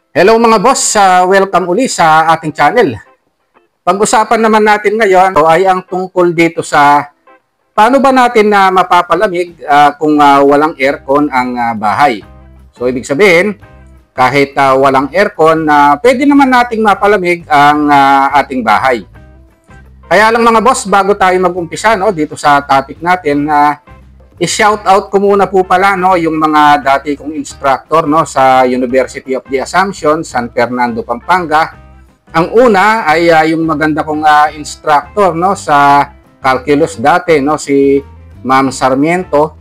Hello mga boss, welcome uli sa ating channel. Pag-usapan naman natin ngayon ay ang tungkol dito sa paano ba natin na mapapalamig kung walang aircon ang bahay. So ibig sabihin, kahit walang aircon, pwede naman nating mapalamig ang ating bahay. Kaya lang mga boss, bago tayo mag-umpisa dito sa topic natin, i-shout out ko muna po pala yung mga dati kong instructor sa University of the Assumption, San Fernando, Pampanga. Ang una ay yung maganda kong instructor sa calculus dati, si Ma'am Sarmiento.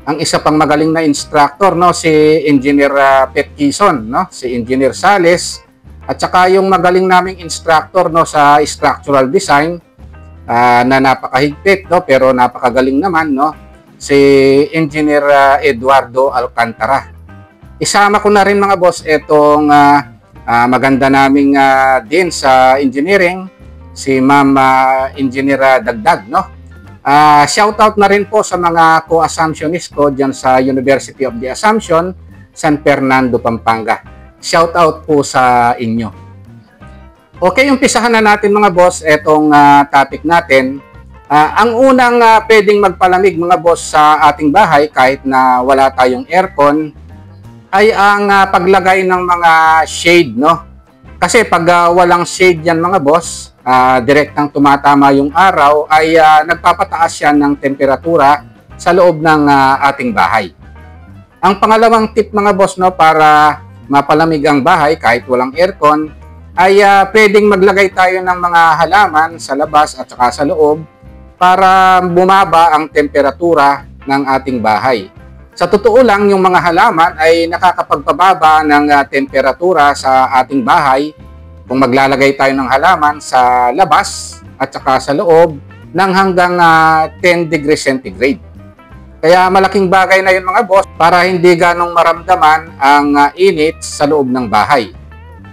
Ang isa pang magaling na instructor si Engineer Pet Quezon, si Engineer Sales. At saka yung magaling naming instructor sa structural design na napakahigpit pero napakagaling naman si Engineer Eduardo Alcantara. Isama ko na rin mga boss itong maganda naming din sa engineering, si Ma'am Engineer Dagdag. Shout out na rin po sa mga co-assumptionist ko dyan sa University of the Assumption, San Fernando, Pampanga. Shout out po sa inyo. Okay, umpisahan na natin mga boss itong topic natin. Ang unang pwedeng magpalamig mga boss sa ating bahay kahit na wala tayong aircon ay ang paglagay ng mga shade. Kasi pag walang shade yan mga boss, direktang tumatama yung araw ay nagpapataas yan ng temperatura sa loob ng ating bahay. Ang pangalawang tip mga boss para mapalamig ang bahay kahit walang aircon ay pwedeng maglagay tayo ng mga halaman sa labas at saka sa loob para bumaba ang temperatura ng ating bahay. Sa totoo lang, yung mga halaman ay nakakapagpababa ng temperatura sa ating bahay kung maglalagay tayo ng halaman sa labas at saka sa loob ng hanggang 10 degrees centigrade. Kaya malaking bagay na yun mga boss para hindi ganong maramdaman ang init sa loob ng bahay.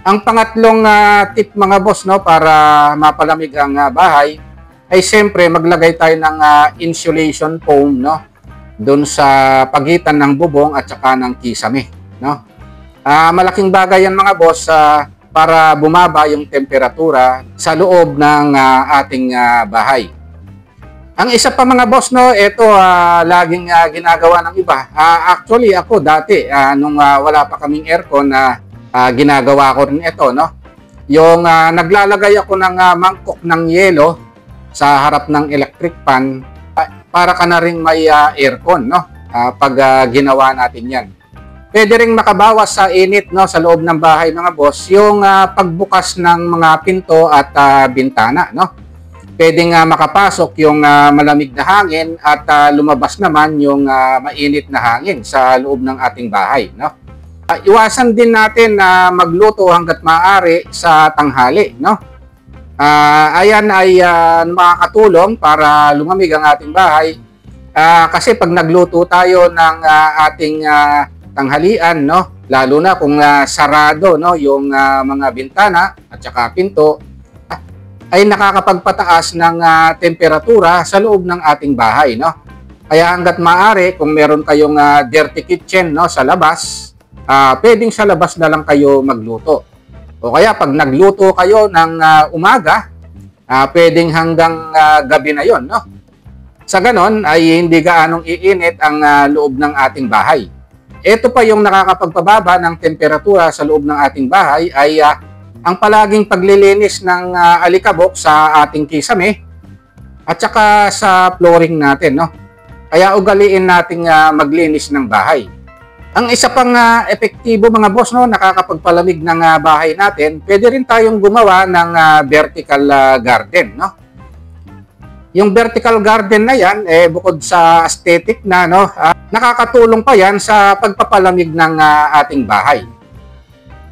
Ang pangatlong tip mga boss para mapalamig ang bahay ay siyempre maglagay tayo ng insulation foam doon sa pagitan ng bubong at saka ng kisame. Malaking bagay yan mga boss para bumaba yung temperatura sa loob ng ating bahay. Ang isa pa mga boss ito laging ginagawa ng iba. Actually ako dati nung wala pa kaming aircon ginagawa ko rin ito yung naglalagay ako ng mangkok ng yelo sa harap ng electric fan para ka na rin may aircon pag ginawa natin yan. Pwede ring makabawas sa init sa loob ng bahay mga boss yung pagbukas ng mga pinto at bintana. Pwede nga makapasok yung malamig na hangin at lumabas naman yung mainit na hangin sa loob ng ating bahay. Iwasan din natin na magluto hanggat maaari sa tanghali. Ayan ay makakatulong para lumamig ang ating bahay. Kasi pag nagluto tayo ng ating tanghalian, lalo na kung sarado yung mga bintana at saka pinto, ay nakakapagpataas ng temperatura sa loob ng ating bahay. Kaya hanggat maaari, kung meron kayong dirty kitchen sa labas, pwedeng sa labas na lang kayo magluto. O kaya pag nagluto kayo ng umaga, pwedeng hanggang gabi na yon. Sa ganon ay hindi gaanong iinit ang loob ng ating bahay. Ito pa yung nakakapagpababa ng temperatura sa loob ng ating bahay ay ang palaging paglilinis ng alikabok sa ating kisame at saka sa flooring natin. Kaya ugaliin nating maglinis ng bahay. Ang isa pang epektibo mga boss nakakapagpalamig ng bahay natin, pwede rin tayong gumawa ng vertical garden. Yung vertical garden na yan, bukod sa aesthetic na, nakakatulong pa yan sa pagpapalamig ng ating bahay.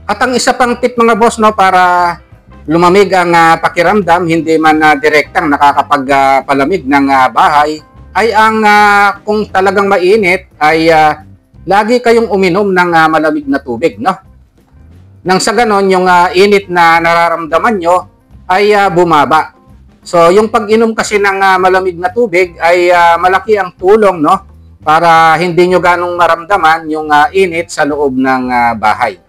At ang isa pang tip mga boss para lumamig ang pakiramdam, hindi man direktang nakakapagpalamig ng bahay, ay ang kung talagang mainit ay lagi kayong uminom ng malamig na tubig, Nang sa ganon, yung init na nararamdaman nyo ay bumaba. So, yung pag-inom kasi ng malamig na tubig ay malaki ang tulong, para hindi nyo ganong maramdaman yung init sa loob ng bahay.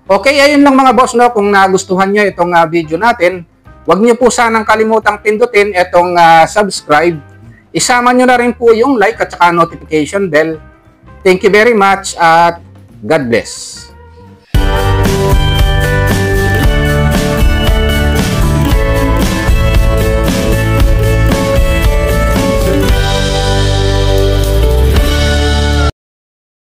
Okay, ayun lang mga boss, no? Kung nagustuhan nyo itong video natin, huwag nyo po sanang kalimutang pindutin itong subscribe. Isama nyo na rin po yung like at saka notification bell. Thank you very much at God bless.